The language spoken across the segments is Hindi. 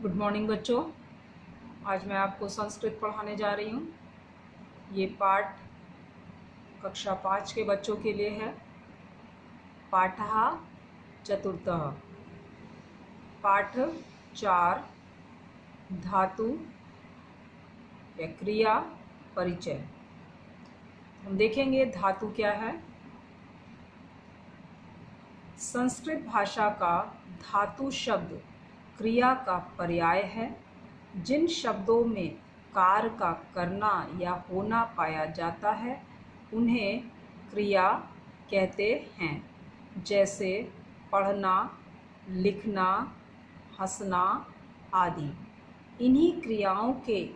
गुड मॉर्निंग बच्चों। आज मैं आपको संस्कृत पढ़ाने जा रही हूँ। ये पाठ कक्षा 5 के बच्चों के लिए है। पाठः चतुर्थः। पाठ 4 धातु या क्रिया परिचय। हम देखेंगे धातु क्या है। संस्कृत भाषा का धातु शब्द क्रिया का पर्याय है। जिन शब्दों में कार्य का करना या होना पाया जाता है उन्हें क्रिया कहते हैं, जैसे पढ़ना, लिखना, हंसना आदि। इन्हीं क्रियाओं के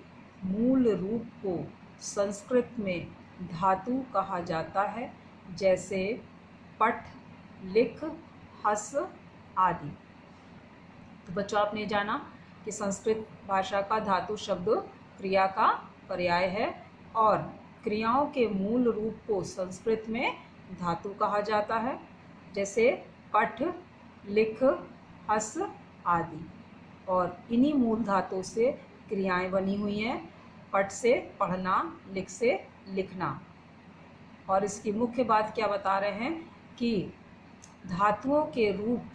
मूल रूप को संस्कृत में धातु कहा जाता है, जैसे पढ़, लिख, हंस आदि। तो बच्चों, आपने जाना कि संस्कृत भाषा का धातु शब्द क्रिया का पर्याय है और क्रियाओं के मूल रूप को संस्कृत में धातु कहा जाता है, जैसे पढ़, लिख, हंस आदि। और इन्हीं मूल धातु से क्रियाएं बनी हुई हैं। पढ़ से पढ़ना, लिख से लिखना। और इसकी मुख्य बात क्या बता रहे हैं कि धातुओं के रूप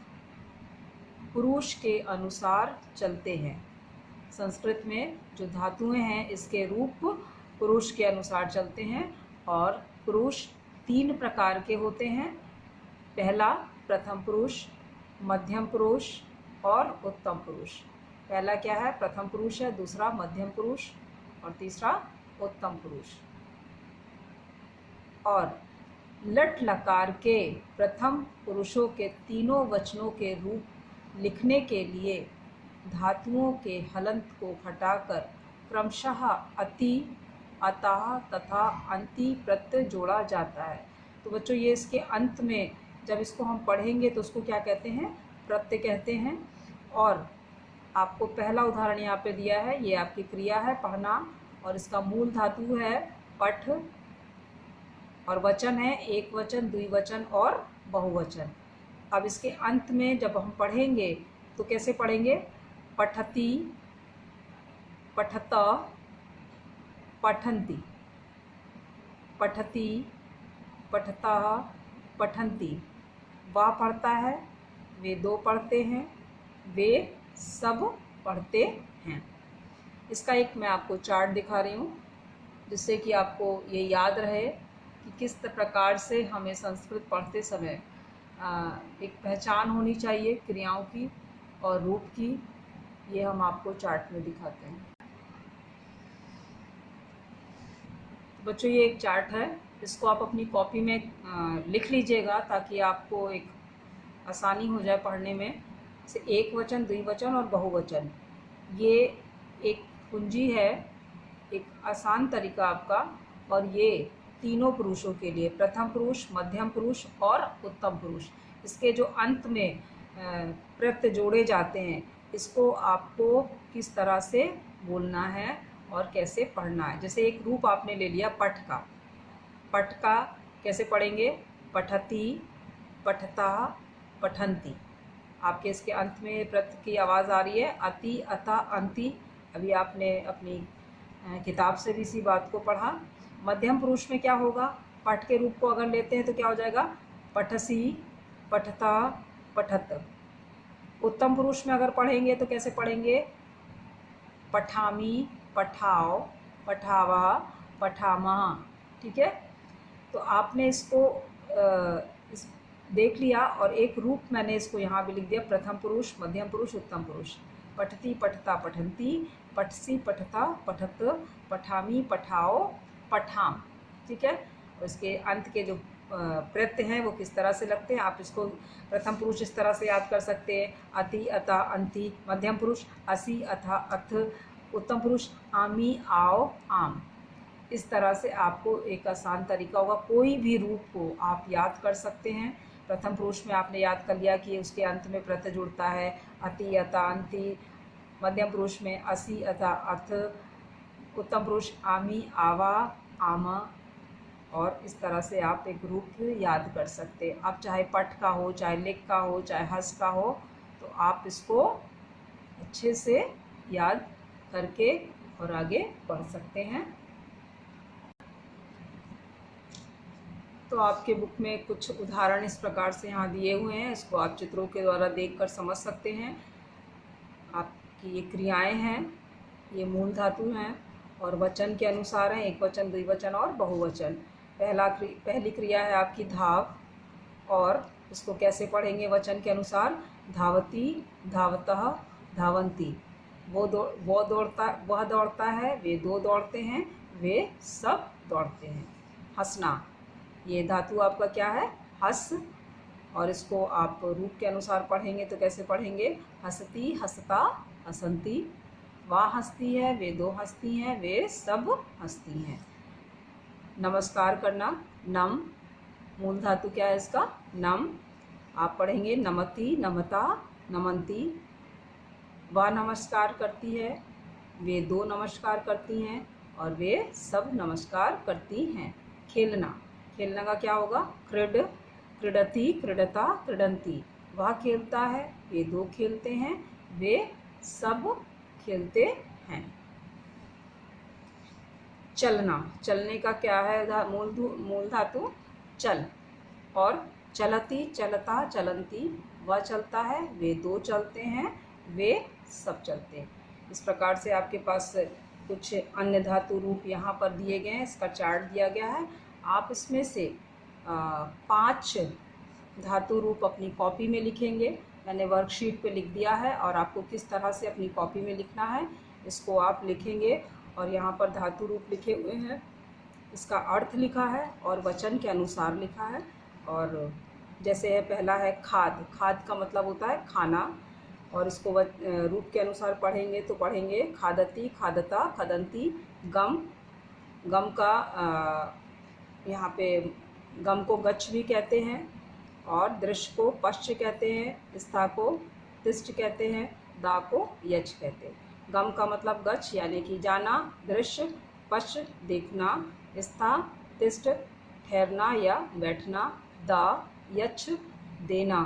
पुरुष के अनुसार चलते हैं। संस्कृत में जो धातुएं हैं इसके रूप पुरुष के अनुसार चलते हैं और पुरुष 3 प्रकार के होते हैं। पहला प्रथम पुरुष, मध्यम पुरुष और उत्तम पुरुष। पहला क्या है? प्रथम पुरुष है, दूसरा मध्यम पुरुष और तीसरा उत्तम पुरुष। और लट लकार के प्रथम पुरुषों के तीनों वचनों के रूप लिखने के लिए धातुओं के हलंत को हटाकर क्रमशः अति, अतः तथा अंति प्रत्यय जोड़ा जाता है। तो बच्चों, ये इसके अंत में जब इसको हम पढ़ेंगे तो उसको क्या कहते हैं? प्रत्यय कहते हैं। और आपको पहला उदाहरण यहाँ पे दिया है, ये आपकी क्रिया है पढ़ना और इसका मूल धातु है पठ और वचन है एक वचन, द्विवचन और बहुवचन। अब इसके अंत में जब हम पढ़ेंगे तो कैसे पढ़ेंगे? पठति, पठत, पठन्ति, पठति, पठतः, पठन्ति। वह पढ़ता है, वे 2 पढ़ते हैं, वे सब पढ़ते हैं। इसका एक मैं आपको चार्ट दिखा रही हूँ जिससे कि आपको ये याद रहे कि किस प्रकार से हमें संस्कृत पढ़ते समय एक पहचान होनी चाहिए क्रियाओं की और रूप की। ये हम आपको चार्ट में दिखाते हैं। बच्चों, ये एक चार्ट है, इसको आप अपनी कॉपी में लिख लीजिएगा ताकि आपको एक आसानी हो जाए पढ़ने में। जैसे एक वचन, द्विवचन और बहुवचन, ये एक कुंजी है, एक आसान तरीका आपका। और ये तीनों पुरुषों के लिए, प्रथम पुरुष, मध्यम पुरुष और उत्तम पुरुष, इसके जो अंत में प्रत्यय जोड़े जाते हैं इसको आपको किस तरह से बोलना है और कैसे पढ़ना है। जैसे एक रूप आपने ले लिया पठ का। पठ का कैसे पढ़ेंगे? पठति, पठता, पठन्ति। आपके इसके अंत में प्रत्यय की आवाज़ आ रही है अति, अतः, अंति। अभी आपने अपनी किताब से भी इसी बात को पढ़ा। मध्यम पुरुष में क्या होगा? पठ के रूप को अगर लेते हैं तो क्या हो जाएगा? पठसी, पठता, पठत। उत्तम पुरुष में अगर पढ़ेंगे तो कैसे पढ़ेंगे? पठामी, पठाओ, पठावा, पठामा। ठीक है, तो आपने इसको देख लिया। और एक रूप मैंने इसको यहाँ भी लिख दिया, प्रथम पुरुष, मध्यम पुरुष, उत्तम पुरुष। पठती, पठता, पठन्ति, पठसी, पठता, पठत, पठामी, पठाओ, पठाम। ठीक है, और इसके अंत के जो प्रत्यय हैं वो किस तरह से लगते हैं। आप इसको प्रथम पुरुष इस तरह से याद कर सकते हैं, अति, अतः, अंति। मध्यम पुरुष असि, अथा, अथ। उत्तम पुरुष आमी, आओ, आम। इस तरह से आपको एक आसान तरीका होगा, कोई भी रूप को आप याद कर सकते हैं। प्रथम पुरुष में आपने याद कर लिया कि उसके अंत में प्रत्यय जुड़ता है अति, अतः, अंति। मध्यम पुरुष में असि, अथा, अथ। उत्तम पुरुष आमी, आवा, आमा। और इस तरह से आप एक रूप याद कर सकते हैं। अब चाहे पठ का हो, चाहे लिख का हो, चाहे हंस का हो, तो आप इसको अच्छे से याद करके और आगे बढ़ सकते हैं। तो आपके बुक में कुछ उदाहरण इस प्रकार से यहाँ दिए हुए हैं, इसको आप चित्रों के द्वारा देखकर समझ सकते हैं। आपकी ये क्रियाएं हैं, ये मूल धातु हैं और वचन के अनुसार हैं, एक वचन, द्विवचन और बहुवचन। पहली क्रिया है आपकी धाव, और इसको कैसे पढ़ेंगे वचन के अनुसार? धावती, धावतः, धावंती। वह दौड़ता है, वे दो दौड़ते हैं, वे सब दौड़ते हैं। हंसना, ये धातु आपका क्या है? हस, और इसको आप रूप के अनुसार पढ़ेंगे तो कैसे पढ़ेंगे? हंसती, हंसता, हंसंती। वह हंसती है, वे दो हंसती हैं, वे सब हंसती हैं। नमस्कार करना, नम, मूल धातु क्या है इसका? नम। आप पढ़ेंगे नमति, नमता, नमंती। वह नमस्कार करती है, वे दो नमस्कार करती हैं और वे सब नमस्कार करती हैं। खेलना, खेलना का क्या होगा? क्रीड, क्रीडति, क्रीडता, क्रीडंती। वह खेलता है, वे दो खेलते हैं, वे सब खेलते हैं। चलना, चलने का क्या है? मूल धातु चल। और चलती, चलता, चलंती। वह चलता है, वे दो चलते हैं, वे सब चलते हैं। इस प्रकार से आपके पास कुछ अन्य धातु रूप यहाँ पर दिए गए हैं, इसका चार्ट दिया गया है। आप इसमें से 5 धातु रूप अपनी कॉपी में लिखेंगे। मैंने वर्कशीट पे लिख दिया है और आपको किस तरह से अपनी कॉपी में लिखना है इसको आप लिखेंगे। और यहाँ पर धातु रूप लिखे हुए हैं, इसका अर्थ लिखा है और वचन के अनुसार लिखा है। और जैसे है, पहला है खाद, खाद का मतलब होता है खाना, और इसको रूप के अनुसार पढ़ेंगे तो पढ़ेंगे खादती, खादता, खदंती। गम, गम का यहाँ पे गम को गच्छ भी कहते हैं, और दृश्य को पश्च कहते हैं, स्था को तिष्ठ कहते हैं, दा को यच कहते हैं। गम का मतलब गच्छ यानी कि जाना, दृश्य, पश्च देखना, स्था तिष्ठ ठहरना या बैठना, दा यच देना।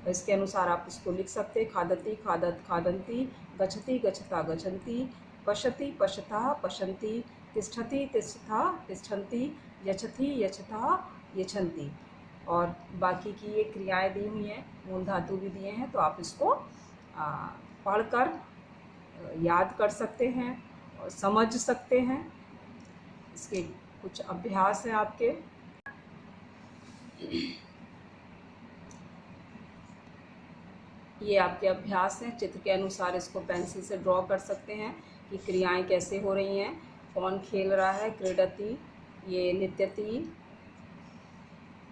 इसके अनुसार आप इसको लिख सकते हैं। खादती, खादत, खादंती। गच्छति, गच्छता, गच्छन्ति। पश्यति, पश्यतः, पश्यन्ति। तिष्ठति, तिष्ठता, तिष्ठन्ति। यच्छति, यच्छतः, यच्छन्ति। और बाकी की ये क्रियाएं दी हुई हैं, मूल धातु भी दिए हैं, तो आप इसको पढ़कर याद कर सकते हैं और समझ सकते हैं। इसके कुछ अभ्यास हैं आपके। ये आपके अभ्यास हैं, चित्र के अनुसार इसको पेंसिल से ड्रॉ कर सकते हैं कि क्रियाएं कैसे हो रही हैं, कौन खेल रहा है। क्रीडति, ये नृत्यति,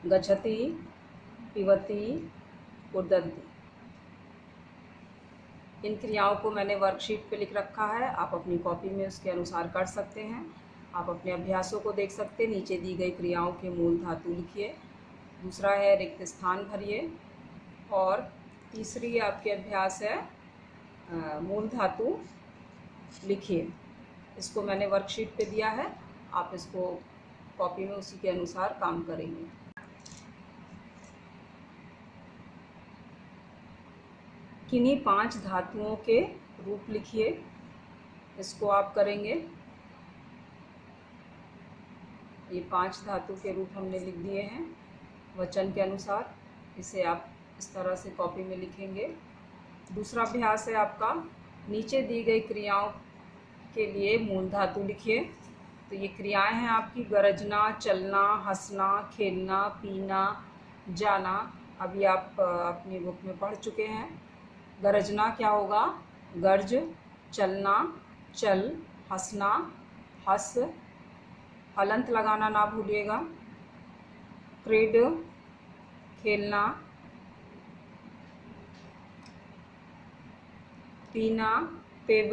गच्छति, पिबति, उद्दति। इन क्रियाओं को मैंने वर्कशीट पे लिख रखा है, आप अपनी कॉपी में उसके अनुसार कर सकते हैं। आप अपने अभ्यासों को देख सकते हैं। नीचे दी गई क्रियाओं के मूल धातु लिखिए। दूसरा है रिक्त स्थान भरिए। और तीसरी आपके अभ्यास है मूल धातु लिखिए। इसको मैंने वर्कशीट पे दिया है, आप इसको कॉपी में उसी के अनुसार काम करेंगे। किन्हीं 5 धातुओं के रूप लिखिए, इसको आप करेंगे। ये 5 धातु के रूप हमने लिख दिए हैं वचन के अनुसार। इसे आप इस तरह से कॉपी में लिखेंगे। दूसरा अभ्यास है आपका, नीचे दी गई क्रियाओं के लिए मूल धातु लिखिए। तो ये क्रियाएं हैं आपकी गरजना, चलना, हंसना, खेलना, पीना, जाना। अभी आप अपनी बुक में पढ़ चुके हैं। गरजना क्या होगा? गर्ज, चलना, चल, हंसना, हंस, हलंत लगाना ना भूलिएगा। क्रीड, खेलना, पीना, पिब,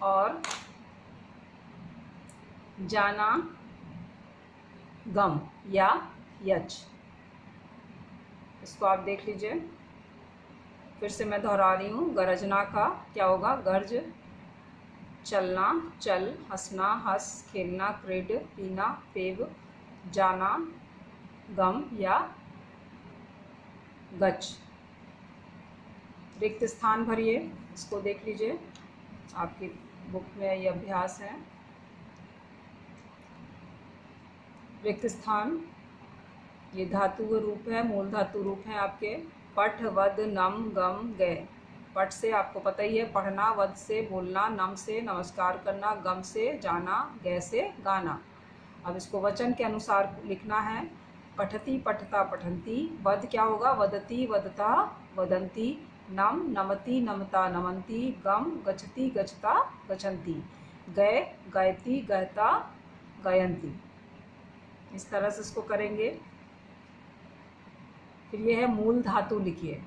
और जाना, गम या यच। इसको आप देख लीजिए। फिर से मैं दोहरा रही हूँ। गरजना का क्या होगा? गर्ज, चलना, चल, हंसना, हंस, खेलना, क्रीड, पीना, पेब, जाना, गम या गच। रिक्त स्थान भरिए, इसको देख लीजिए, आपकी बुक में ये अभ्यास है। रिक्त स्थान ये धातु रूप है, मूल धातु रूप है आपके। पठ, वद, नम, गम, गय। पठ से आपको पता ही है पढ़ना, वद से बोलना, नम से नमस्कार करना, गम से जाना, गय से गाना। अब इसको वचन के अनुसार लिखना है। पठती, पठता, पठन्ति। वद क्या होगा? वदती, वदता, वदन्ति। नम, नमति, नमता, नमन्ति। गम, गच्छति, गच्छता, गच्छन्ति। गय, गायति, गायता, गायन्ति। इस तरह से इसको करेंगे। फिर ये है मूल धातु लिखिए।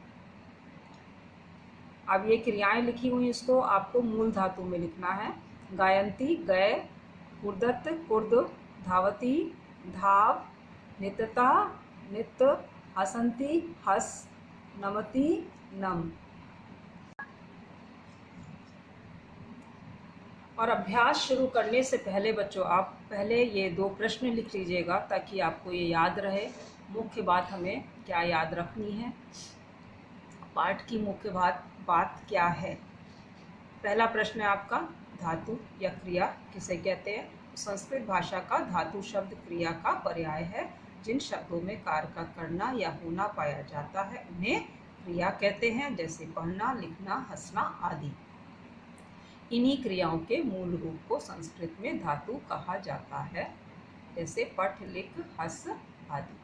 अब ये क्रियाएं लिखी हुई, इसको आपको मूल धातु में लिखना है। गायन्ति, गय। कुर्दत, कुर्द। धावती, धाव। नित्यता, नित्य। हसन्ति, हस। नमति, नम। और अभ्यास शुरू करने से पहले बच्चों आप पहले ये 2 प्रश्न लिख लीजिएगा ताकि आपको ये याद रहे। मुख्य बात हमें क्या याद रखनी है, पाठ की मुख्य बात क्या है। पहला प्रश्न है आपका, धातु या क्रिया किसे कहते हैं? संस्कृत भाषा का धातु शब्द क्रिया का पर्याय है। जिन शब्दों में कार्य का करना या होना पाया जाता है उन्हें क्रिया कहते हैं, जैसे पढ़ना, लिखना, हंसना आदि। इन्हीं क्रियाओं के मूल रूप को संस्कृत में धातु कहा जाता है, जैसे पढ़, लिख, हंस आदि।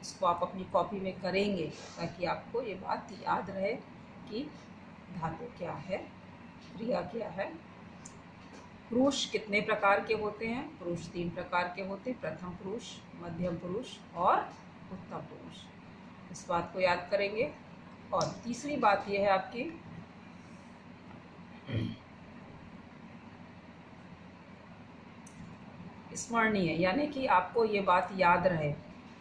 इसको आप अपनी कॉपी में करेंगे ताकि आपको ये बात याद रहे कि धातु क्या है, क्रिया क्या है। पुरुष कितने प्रकार के होते हैं? पुरुष 3 प्रकार के होते हैं, प्रथम पुरुष, मध्यम पुरुष और उत्तम पुरुष। इस बात को याद करेंगे। और तीसरी बात यह है आपकी स्मरणीय, यानी कि आपको ये बात याद रहे।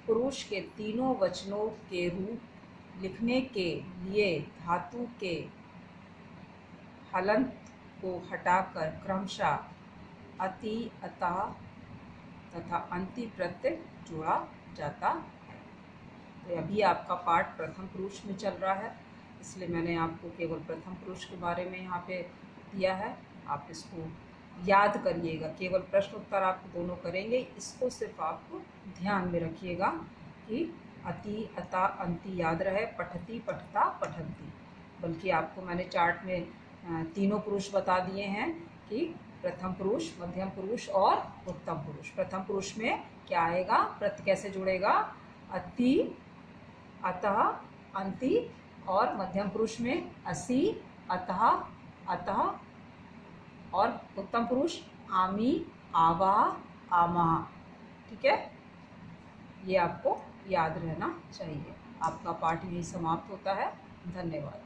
पुरुष के तीनों वचनों के रूप लिखने के लिए धातु के हलंत को हटाकर क्रमशः अति, अतः तथा अंति प्रत्यय जोड़ा जाता है। तो अभी आपका पाठ प्रथम पुरुष में चल रहा है, इसलिए मैंने आपको केवल प्रथम पुरुष के बारे में यहाँ पे दिया है। आप इसको याद करिएगा, केवल प्रश्न उत्तर आप दोनों करेंगे। इसको सिर्फ आप ध्यान में रखिएगा कि अति, अता, अंति याद रहे। पठती, पठता, पठन्ति। बल्कि आपको मैंने चार्ट में तीनों पुरुष बता दिए हैं कि प्रथम पुरुष, मध्यम पुरुष और उत्तम पुरुष। प्रथम पुरुष में क्या आएगा? प्रत्यय कैसे जुड़ेगा? अति, अतः, अंति। और मध्यम पुरुष में असि, अतः, अतः। और उत्तम पुरुष आमी, आवा, आमा। ठीक है, ये आपको याद रहना चाहिए। आपका पाठ यही समाप्त होता है। धन्यवाद।